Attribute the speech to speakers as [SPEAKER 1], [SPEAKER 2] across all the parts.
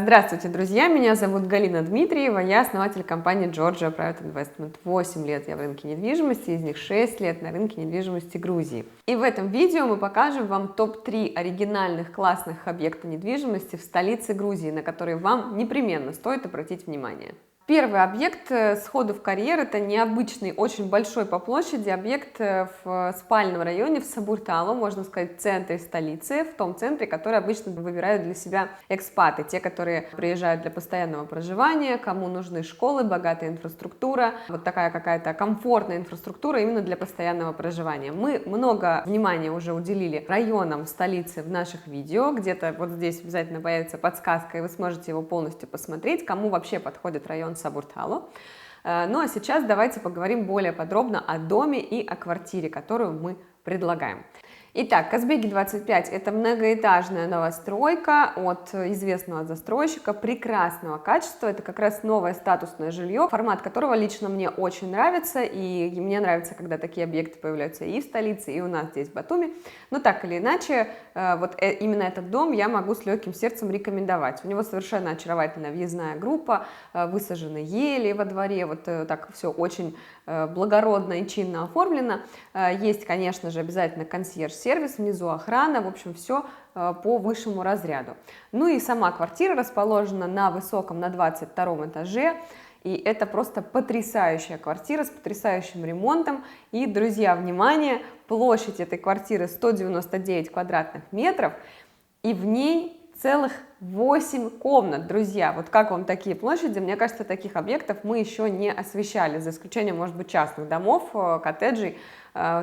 [SPEAKER 1] Здравствуйте, друзья! Меня зовут Галина Дмитриева, я основатель компании Georgia Private Investment. 8 лет я в рынке недвижимости, из них 6 лет на рынке недвижимости Грузии. И в этом видео мы покажем вам топ-3 оригинальных классных объекта недвижимости в столице Грузии, на которые вам непременно стоит обратить внимание. Первый объект сходу в карьер — это необычный, очень большой по площади объект в спальном районе в Сабуртало, можно сказать, в центре столицы, в том центре, который обычно выбирают для себя экспаты, те, которые приезжают для постоянного проживания, кому нужны школы, богатая инфраструктура, вот такая какая-то комфортная инфраструктура именно для постоянного проживания. Мы много внимания уже уделили районам столицы в наших видео, где-то вот здесь обязательно появится подсказка, и вы сможете его полностью посмотреть, кому вообще подходит район Сабуртало. Ну а сейчас давайте поговорим более подробно о доме и о квартире, которую мы предлагаем. Итак, Казбеги 25 — это многоэтажная новостройка от известного застройщика, прекрасного качества. Это как раз новое статусное жилье, формат которого лично мне очень нравится, и мне нравится, когда такие объекты появляются и в столице, и у нас здесь в Батуми. Но так или иначе, именно этот дом я могу с легким сердцем рекомендовать. У него совершенно очаровательная въездная группа, высажены ели во дворе, вот так все очень благородно и чинно оформлено. Есть, конечно же, обязательно консьерж-сервис, внизу охрана, в общем, все по высшему разряду. Ну и сама квартира расположена на высоком, на 22-м этаже, и это просто потрясающая квартира с потрясающим ремонтом. И, друзья, внимание, площадь этой квартиры 199 квадратных метров, и в ней целых 8 комнат, друзья. Вот как вам такие площади? Мне кажется, таких объектов мы еще не освещали, за исключением, может быть, частных домов, коттеджей.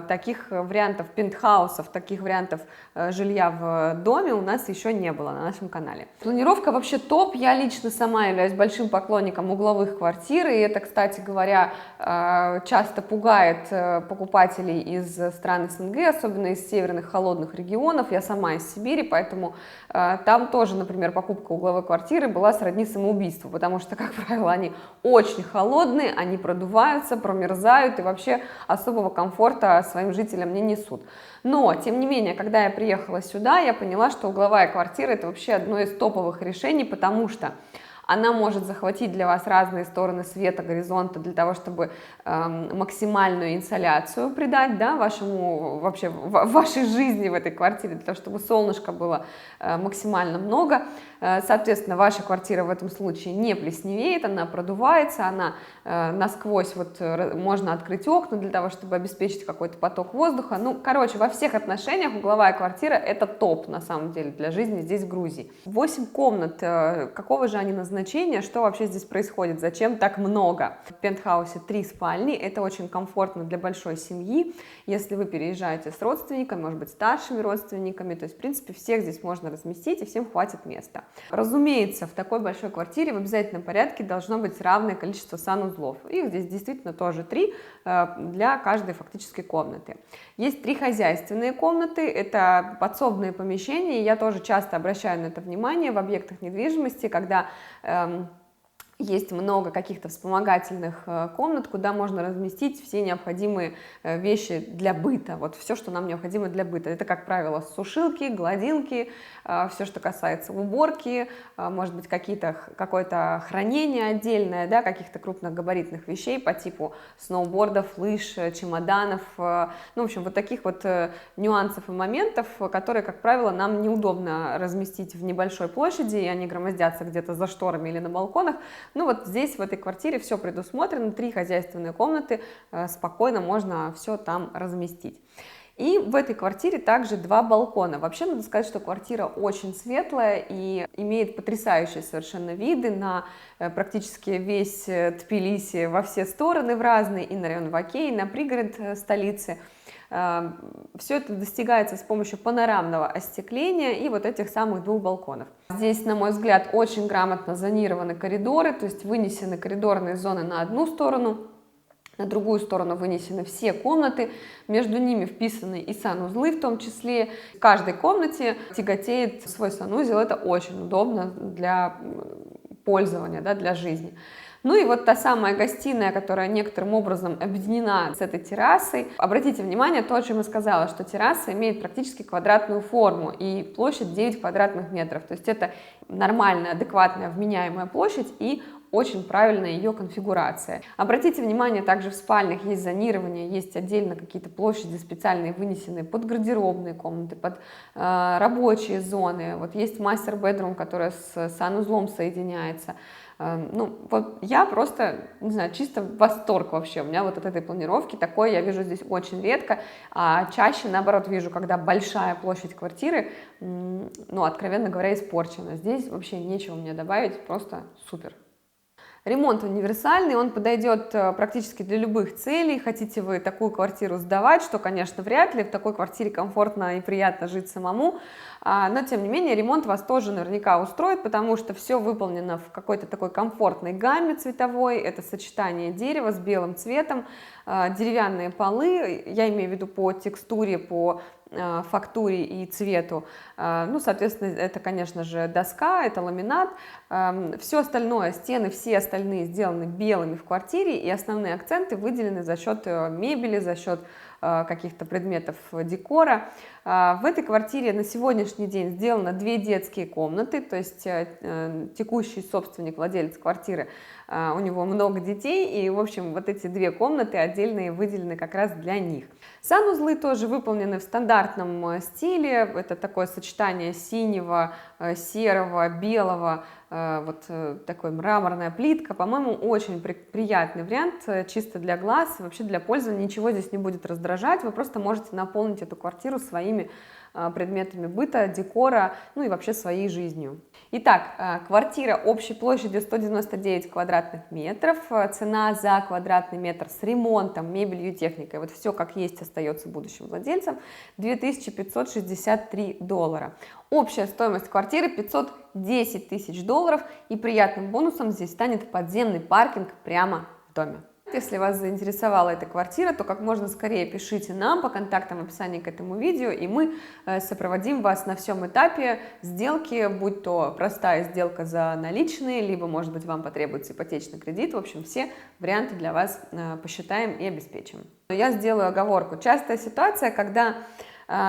[SPEAKER 1] Таких вариантов пентхаусов, таких вариантов жилья в доме у нас еще не было на нашем канале. Планировка вообще топ. Я лично сама являюсь большим поклонником угловых квартир, и это, кстати говоря, часто пугает покупателей из стран СНГ, особенно из северных холодных регионов. Я сама из Сибири, поэтому там тоже, например, покупка угловой квартиры была сродни самоубийству, потому что, как правило, они очень холодные, они продуваются, промерзают и вообще особого комфорта своим жителям не несут. Но, тем не менее, когда я приехала сюда, я поняла, что угловая квартира — это вообще одно из топовых решений, потому что она может захватить для вас разные стороны света, горизонта, для того, чтобы максимальную инсоляцию придать, да, вашей жизни в этой квартире, для того, чтобы солнышка было максимально много. Соответственно, ваша квартира в этом случае не плесневеет, она продувается, она насквозь, можно открыть окна для того, чтобы обеспечить какой-то поток воздуха. Ну, короче, во всех отношениях угловая квартира — это топ, на самом деле, для жизни здесь, в Грузии. 8 комнат, какого же они назначения, что вообще здесь происходит, зачем так много? В пентхаусе 3 спальни, это очень комфортно для большой семьи, если вы переезжаете с родственниками, может быть, старшими родственниками, то есть, в принципе, всех здесь можно разместить, и всем хватит места. Разумеется, в такой большой квартире в обязательном порядке должно быть равное количество санузлов. Их здесь действительно тоже 3 для каждой фактически комнаты. Есть 3 хозяйственные комнаты, это подсобные помещения, и я тоже часто обращаю на это внимание в объектах недвижимости, когда есть много каких-то вспомогательных комнат, куда можно разместить все необходимые вещи для быта, вот все, что нам необходимо для быта. Это, как правило, сушилки, гладилки, все, что касается уборки, может быть, какое-то хранение отдельное, да, каких-то крупногабаритных вещей по типу сноубордов, лыж, чемоданов, ну, в общем, вот таких вот нюансов и моментов, которые, как правило, нам неудобно разместить в небольшой площади, и они громоздятся где-то за шторами или на балконах. Ну вот здесь, в этой квартире, все предусмотрено, 3 хозяйственные комнаты, спокойно можно все там разместить. И в этой квартире также 2 балкона. Вообще, надо сказать, что квартира очень светлая и имеет потрясающие совершенно виды на практически весь Тбилиси во все стороны, в разные, и на район Вакей, и на пригород столицы. Все это достигается с помощью панорамного остекления и вот этих самых 2 балконов. Здесь, на мой взгляд, очень грамотно зонированы коридоры, то есть вынесены коридорные зоны на одну сторону, на другую сторону вынесены все комнаты, между ними вписаны и санузлы в том числе. В каждой комнате тяготеет свой санузел, это очень удобно для пользования, да, для жизни. Ну и вот та самая гостиная, которая некоторым образом объединена с этой террасой. Обратите внимание, то, о чем я сказала, что терраса имеет практически квадратную форму и площадь 9 квадратных метров. То есть это нормальная, адекватная, вменяемая площадь и очень правильная ее конфигурация. Обратите внимание, также в спальнях есть зонирование, есть отдельно какие-то площади специальные, вынесенные под гардеробные комнаты, под рабочие зоны. Вот есть мастер-бедрум, который с санузлом соединяется. Ну, вот я просто, не знаю, чисто в восторг вообще. У меня вот от этой планировки такое я вижу здесь очень редко, а чаще, наоборот, вижу, когда большая площадь квартиры, ну, откровенно говоря, испорчена. Здесь вообще нечего мне добавить, просто супер. Ремонт универсальный, он подойдет практически для любых целей. Хотите вы такую квартиру сдавать, что, конечно, вряд ли. В такой квартире комфортно и приятно жить самому. Но, тем не менее, ремонт вас тоже наверняка устроит, потому что все выполнено в какой-то такой комфортной гамме цветовой. Это сочетание дерева с белым цветом, деревянные полы, я имею в виду по текстуре, по фактуре и цвету. Ну, соответственно, это, конечно же, доска, это ламинат. Все остальное, стены все остальные сделаны белыми в квартире, и основные акценты выделены за счет мебели, за счет каких-то предметов декора. В этой квартире на сегодняшний день сделано 2 детские комнаты, то есть текущий собственник, владелец квартиры, у него много детей, и, в общем, вот эти 2 комнаты отдельные выделены как раз для них. Санузлы тоже выполнены в стандартном стиле, это такое сочетание синего, серого, белого, вот такой мраморная плитка, по-моему, очень приятный вариант, чисто для глаз, вообще для пользования ничего здесь не будет раздражать, вы просто можете наполнить эту квартиру своими предметами быта, декора, ну и вообще своей жизнью. Итак, квартира общей площадью 199 квадратных метров, цена за квадратный метр с ремонтом, мебелью и техникой, вот все как есть остается будущим владельцам, $2563. Общая стоимость квартиры $510 тысяч, и приятным бонусом здесь станет подземный паркинг прямо в доме. Если вас заинтересовала эта квартира, то как можно скорее пишите нам по контактам в описании к этому видео, и мы сопроводим вас на всем этапе сделки, будь то простая сделка за наличные, либо, может быть, вам потребуется ипотечный кредит. В общем, все варианты для вас посчитаем и обеспечим. Но я сделаю оговорку. Частая ситуация, когда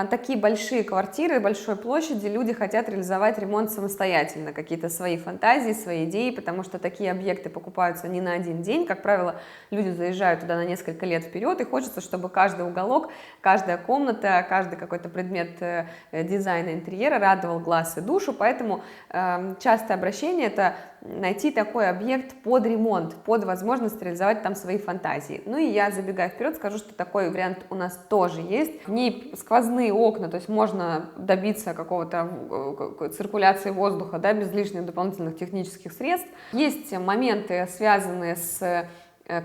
[SPEAKER 1] такие большие квартиры, большой площади, люди хотят реализовать ремонт самостоятельно, какие-то свои фантазии, свои идеи, потому что такие объекты покупаются не на один день, как правило, люди заезжают туда на несколько лет вперед, и хочется, чтобы каждый уголок, каждая комната, каждый какой-то предмет дизайна интерьера радовал глаз и душу, поэтому частое обращение — это найти такой объект под ремонт, под возможность реализовать там свои фантазии. Ну и я, забегая вперед, скажу, что такой вариант у нас тоже есть. В ней сквозные окна, то есть можно добиться какого-то циркуляции воздуха, да, без лишних дополнительных технических средств. Есть моменты, связанные с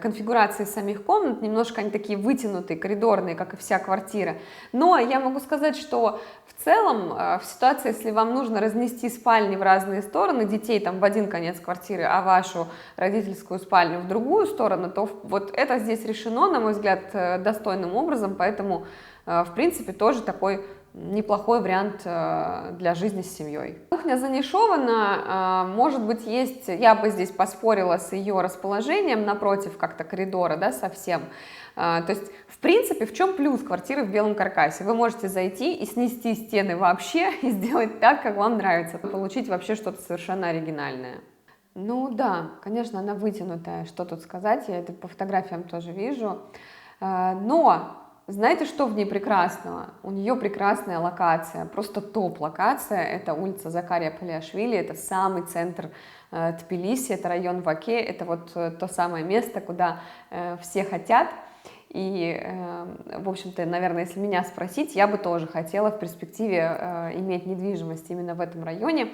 [SPEAKER 1] конфигурации самих комнат, немножко они такие вытянутые, коридорные, как и вся квартира. Но я могу сказать, что в целом в ситуации, если вам нужно разнести спальни в разные стороны, детей там в один конец квартиры, а вашу родительскую спальню в другую сторону, то вот это здесь решено, на мой взгляд, достойным образом, поэтому в принципе тоже такой неплохой вариант для жизни с семьей. Кухня занишована, может быть, есть, я бы здесь поспорила с ее расположением напротив как-то коридора, да, совсем. То есть, в принципе, в чем плюс квартиры в белом каркасе? Вы можете зайти и снести стены вообще и сделать так, как вам нравится, получить вообще что-то совершенно оригинальное. Ну да, конечно, она вытянутая, что тут сказать, я это по фотографиям тоже вижу, но знаете, что в ней прекрасного? У нее прекрасная локация, просто топ-локация. Это улица Закария Палиашвили, это самый центр Тбилиси, это район Ваке, это вот то самое место, куда все хотят. И, в общем-то, наверное, если меня спросить, я бы тоже хотела в перспективе иметь недвижимость именно в этом районе.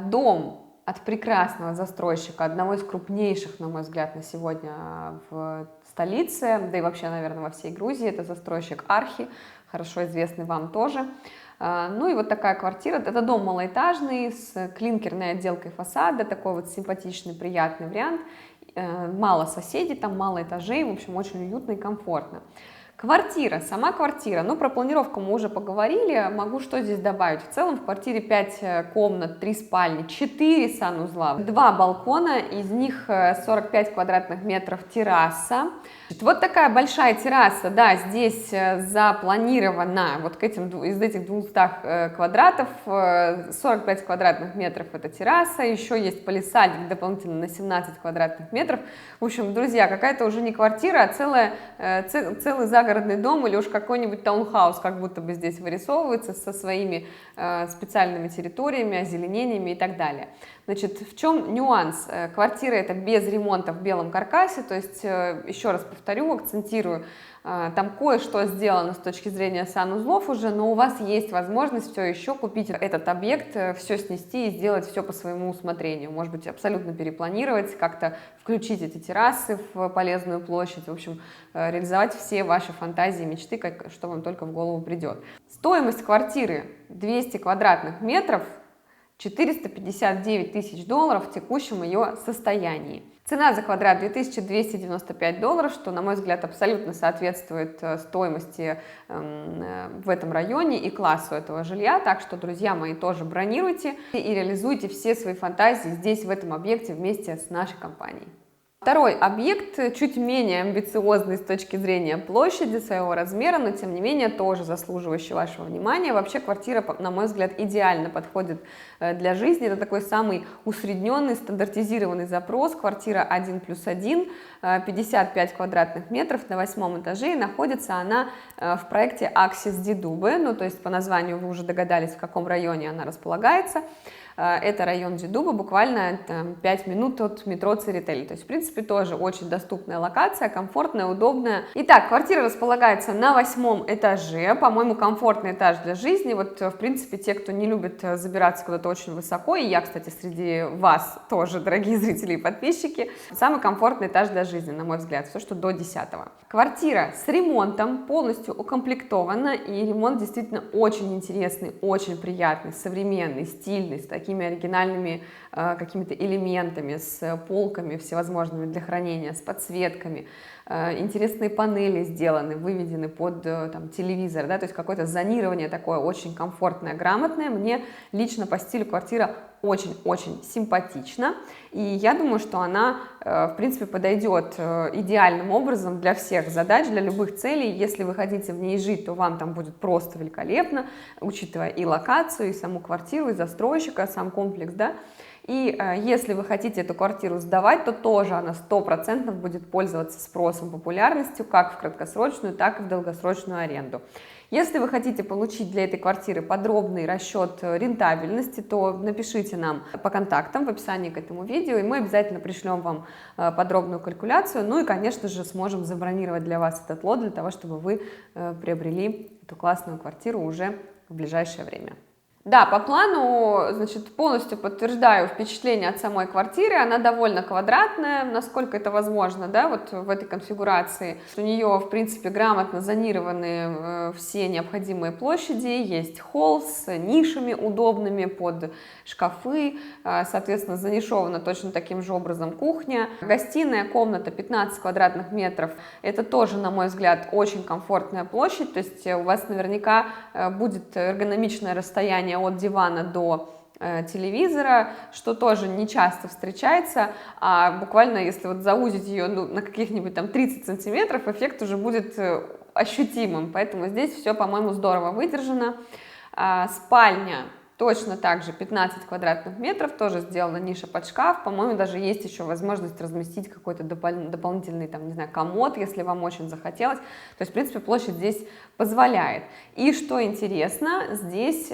[SPEAKER 1] Дом от прекрасного застройщика, одного из крупнейших, на мой взгляд, на сегодня в столице, да и вообще, наверное, во всей Грузии, это застройщик Архи, хорошо известный вам тоже. Ну и вот такая квартира, это дом малоэтажный, с клинкерной отделкой фасада, такой вот симпатичный, приятный вариант, мало соседей, там мало этажей, в общем, очень уютно и комфортно. Квартира, сама квартира, ну про планировку мы уже поговорили, могу что здесь добавить. В целом в квартире 5 комнат, 3 спальни, 4 санузла, 2 балкона, из них 45 квадратных метров терраса. Вот такая большая терраса, да, здесь запланирована вот к этим, из этих 200 квадратов, 45 квадратных метров это терраса, еще есть палисадник дополнительно на 17 квадратных метров. В общем, друзья, какая-то уже не квартира, а целый загородный дом или уж какой-нибудь таунхаус как будто бы здесь вырисовывается со своими специальными территориями, озеленениями и так далее. Значит, в чем нюанс? Квартира это без ремонта в белом каркасе, то есть, еще раз повторю, акцентирую, там кое-что сделано с точки зрения санузлов уже, но у вас есть возможность все еще купить этот объект, все снести и сделать все по своему усмотрению. Может быть, абсолютно перепланировать, как-то включить эти террасы в полезную площадь, в общем, реализовать все ваши фантазии, мечты, что вам только в голову придет. Стоимость квартиры 200 квадратных метров, 459 тысяч долларов в текущем ее состоянии. Цена за квадрат $2295, что, на мой взгляд, абсолютно соответствует стоимости в этом районе и классу этого жилья. Так что, друзья мои, тоже бронируйте и реализуйте все свои фантазии здесь, в этом объекте, вместе с нашей компанией. Второй объект чуть менее амбициозный с точки зрения площади, своего размера, но тем не менее тоже заслуживающий вашего внимания. Вообще квартира, на мой взгляд, идеально подходит для жизни. Это такой самый усредненный, стандартизированный запрос. Квартира 1+1, 55 квадратных метров на 8 этаже. И находится она в проекте Axis Дидубы. Ну, то есть по названию вы уже догадались, в каком районе она располагается. Это район Дидуба, буквально 5 минут от метро Церетели. То есть, в принципе, тоже очень доступная локация, комфортная, удобная. Итак, квартира располагается на 8 этаже. По-моему, комфортный этаж для жизни. Вот, в принципе, те, кто не любит забираться куда-то очень высоко, и я, кстати, среди вас тоже, дорогие зрители и подписчики, самый комфортный этаж для жизни, на мой взгляд, все, что до 10-го. Квартира с ремонтом, полностью укомплектована, и ремонт действительно очень интересный, очень приятный, современный, стильный, с такими оригинальными какими-то элементами, с полками всевозможными для хранения, с подсветками. Интересные панели сделаны, выведены под там, телевизор, да, то есть какое-то зонирование такое очень комфортное, грамотное. Мне лично по стилю квартира очень-очень симпатична, и я думаю, что она, в принципе, подойдет идеальным образом для всех задач, для любых целей. Если вы хотите в ней жить, то вам там будет просто великолепно, учитывая и локацию, и саму квартиру, и застройщика, сам комплекс, да. И если вы хотите эту квартиру сдавать, то тоже она 100% будет пользоваться спросом, популярностью, как в краткосрочную, так и в долгосрочную аренду. Если вы хотите получить для этой квартиры подробный расчет рентабельности, то напишите нам по контактам в описании к этому видео, и мы обязательно пришлем вам подробную калькуляцию. Ну и, конечно же, сможем забронировать для вас этот лот, для того, чтобы вы приобрели эту классную квартиру уже в ближайшее время. Да, по плану, значит, полностью подтверждаю впечатление от самой квартиры. Она довольно квадратная, насколько это возможно, да, вот в этой конфигурации. У нее, в принципе, грамотно зонированы все необходимые площади. Есть холл с нишами удобными под шкафы. Соответственно, занишована точно таким же образом кухня. Гостиная, комната 15 квадратных метров. Это тоже, на мой взгляд, очень комфортная площадь. То есть у вас наверняка будет эргономичное расстояние от дивана до телевизора, что тоже не часто встречается, а буквально если вот заузить ее на каких-нибудь там 30 сантиметров, эффект уже будет ощутимым, поэтому здесь все, по-моему, здорово выдержано. Спальня точно так же 15 квадратных метров, тоже сделана ниша под шкаф, по-моему, даже есть еще возможность разместить какой-то дополнительный, там, не знаю, комод, если вам очень захотелось, то есть, в принципе, площадь здесь позволяет. И что интересно, здесь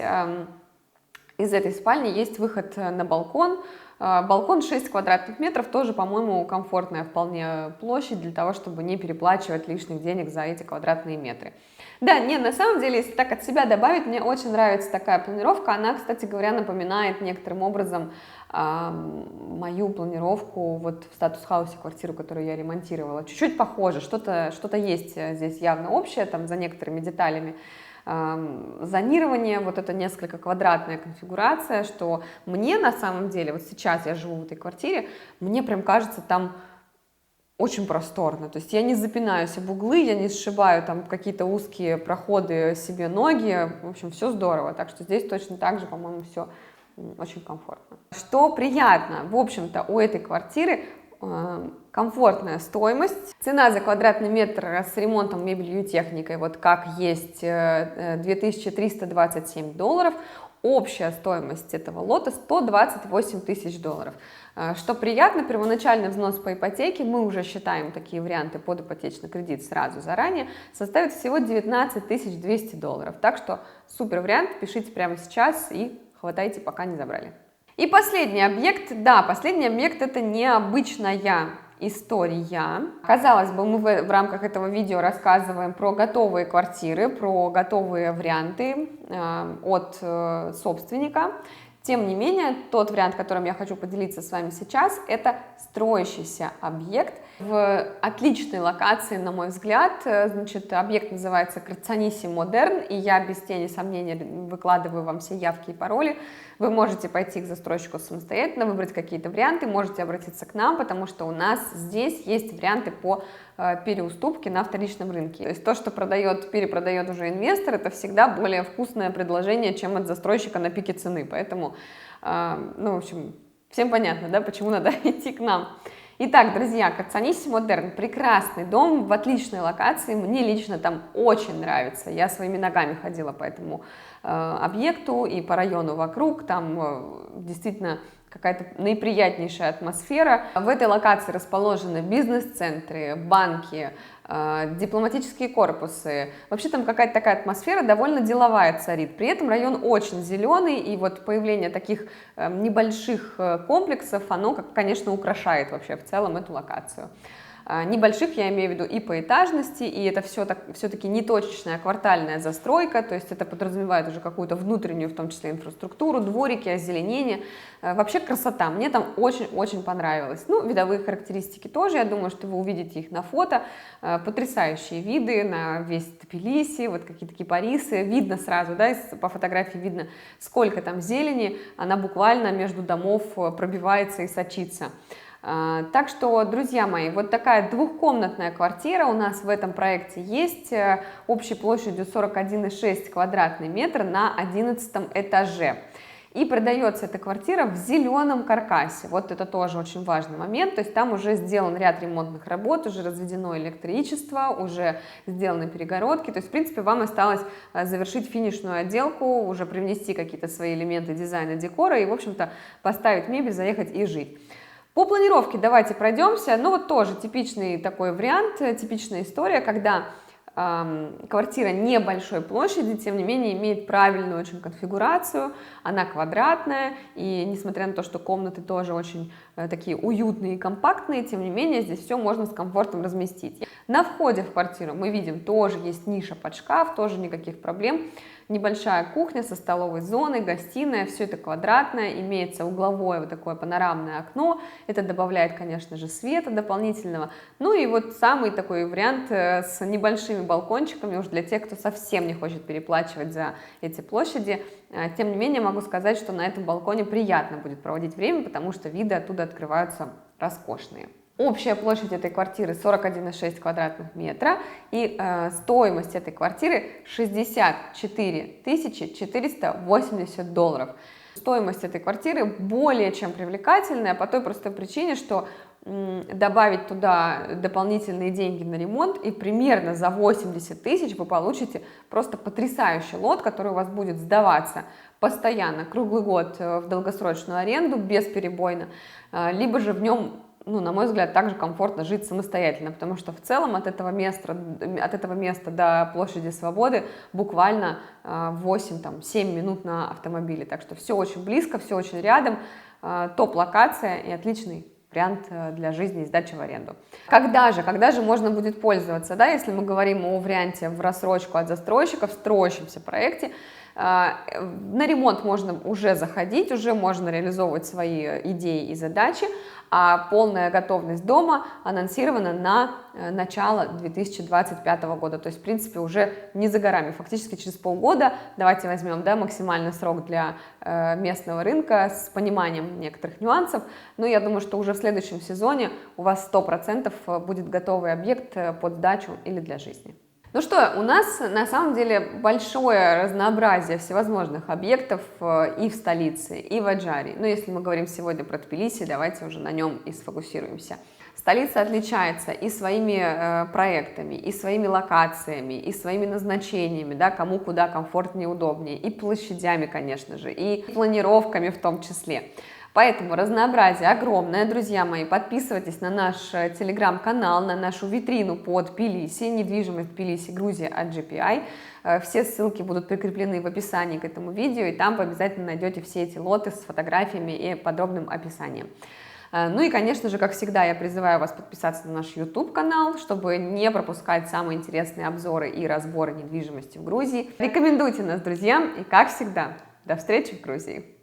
[SPEAKER 1] из этой спальни есть выход на балкон. Балкон 6 квадратных метров, тоже, по-моему, комфортная вполне площадь для того, чтобы не переплачивать лишних денег за эти квадратные метры. Да, не, на самом деле, если так от себя добавить, мне очень нравится такая планировка. Она, кстати говоря, напоминает некоторым образом мою планировку вот в статус-хаусе, квартиру, которую я ремонтировала. Чуть-чуть похоже, что-то есть здесь явно общее, там, за некоторыми деталями. Зонирование, вот это несколько квадратная конфигурация, что мне на самом деле, вот сейчас я живу в этой квартире, мне прям кажется, там очень просторно, то есть я не запинаюсь об углы, я не сшибаю там какие-то узкие проходы себе ноги, в общем, все здорово, так что здесь точно так же, по-моему, все очень комфортно. Что приятно, в общем-то, у этой квартиры комфортная стоимость. Цена за квадратный метр с ремонтом, мебелью и техникой, вот как есть, $2327. Общая стоимость этого лота $128 тысяч. Что приятно, первоначальный взнос по ипотеке, мы уже считаем такие варианты под ипотечный кредит сразу заранее, составит всего $19 200. Так что супер вариант, пишите прямо сейчас и хватайте, пока не забрали. И последний объект, да, последний объект — это необычная история. Казалось бы, мы в рамках этого видео рассказываем про готовые квартиры, про готовые варианты от собственника. Тем не менее, тот вариант, которым я хочу поделиться с вами сейчас, это строящийся объект в отличной локации, на мой взгляд. Значит, объект называется Крацанисси Модерн, и я без тени сомнения выкладываю вам все явки и пароли. Вы можете пойти к застройщику самостоятельно, выбрать какие-то варианты, можете обратиться к нам, потому что у нас здесь есть варианты по переуступке на вторичном рынке. То есть то, что перепродает уже инвестор, это всегда более вкусное предложение, чем от застройщика на пике цены. Поэтому, ну, в общем, всем понятно, да, почему надо идти к нам. Итак, друзья, Крацанисси Модерн — прекрасный дом в отличной локации, мне лично там очень нравится, я своими ногами ходила по этому объекту и по району вокруг, там действительно какая-то наиприятнейшая атмосфера. В этой локации расположены бизнес-центры, банки, дипломатические корпусы. Вообще там какая-то такая атмосфера довольно деловая царит. При этом район очень зеленый, и вот появление таких небольших комплексов, оно, конечно, украшает вообще в целом эту локацию. Небольших я имею в виду и по этажности, и это все-таки не точечная квартальная застройка, то есть это подразумевает уже какую-то внутреннюю, в том числе инфраструктуру, дворики, озеленение. Вообще красота, мне там очень-очень понравилось. Ну, видовые характеристики тоже, я думаю, что вы увидите их на фото. Потрясающие виды на весь Тбилиси, вот какие-то кипарисы, видно сразу, да, по фотографии видно, сколько там зелени, она буквально между домов пробивается и сочится. Так что, друзья мои, вот такая двухкомнатная квартира у нас в этом проекте есть, общей площадью 41,6 квадратный метр на 11 этаже. И продается эта квартира в зеленом каркасе. Вот это тоже очень важный момент. То есть там уже сделан ряд ремонтных работ, уже разведено электричество, уже сделаны перегородки. То есть, в принципе, вам осталось завершить финишную отделку, уже привнести какие-то свои элементы дизайна, декора и, в общем-то, поставить мебель, заехать и жить. По планировке давайте пройдемся. Ну вот тоже типичный такой вариант, типичная история, когда квартира небольшой площади, тем не менее имеет правильную очень конфигурацию, она квадратная, и несмотря на то, что комнаты тоже очень такие уютные и компактные, тем не менее здесь все можно с комфортом разместить. На входе в квартиру мы видим, тоже есть ниша под шкаф, тоже никаких проблем. Небольшая кухня со столовой зоной, гостиная, все это квадратное, имеется угловое вот такое панорамное окно, это добавляет, конечно же, света дополнительного. Ну и вот самый такой вариант с небольшими балкончиками, уж для тех, кто совсем не хочет переплачивать за эти площади. Тем не менее, могу сказать, что на этом балконе приятно будет проводить время, потому что виды оттуда открываются роскошные. Общая площадь этой квартиры 41,6 квадратных метра, и стоимость этой квартиры $64 480. Стоимость этой квартиры более чем привлекательная по той простой причине, что добавить туда дополнительные деньги на ремонт, и примерно за 80 тысяч вы получите просто потрясающий лот, который у вас будет сдаваться постоянно, круглый год в долгосрочную аренду, бесперебойно, либо же в нем, ну, на мой взгляд, также комфортно жить самостоятельно, потому что в целом от этого места до площади Свободы буквально 8-7 минут на автомобиле, так что все очень близко, все очень рядом, топ-локация и отличный вариант для жизни и сдачи в аренду. Когда же можно будет пользоваться, да, если мы говорим о варианте в рассрочку от застройщика в строящемся проекте, На ремонт можно уже заходить, уже можно реализовывать свои идеи и задачи, а полная готовность дома анонсирована на начало 2025 года. То есть, в принципе, уже не за горами. Фактически через полгода, давайте возьмем, да, максимальный срок для местного рынка с пониманием некоторых нюансов. Но я думаю, что уже в следующем сезоне у вас 100% будет готовый объект под сдачу или для жизни. Ну что, у нас на самом деле большое разнообразие всевозможных объектов и в столице, и в Аджаре. Но если мы говорим сегодня про Тбилиси, давайте уже на нем и сфокусируемся. Столица отличается и своими проектами, и своими локациями, и своими назначениями, да, кому куда комфортнее и удобнее, и площадями, конечно же, и планировками в том числе. Поэтому разнообразие огромное, друзья мои. Подписывайтесь на наш телеграм-канал, на нашу витрину по Тбилиси, недвижимость Тбилиси, Грузия от GPI. Все ссылки будут прикреплены в описании к этому видео, и там вы обязательно найдете все эти лоты с фотографиями и подробным описанием. Ну и, конечно же, как всегда, я призываю вас подписаться на наш YouTube-канал, чтобы не пропускать самые интересные обзоры и разборы недвижимости в Грузии. Рекомендуйте нас друзьям, и, как всегда, до встречи в Грузии!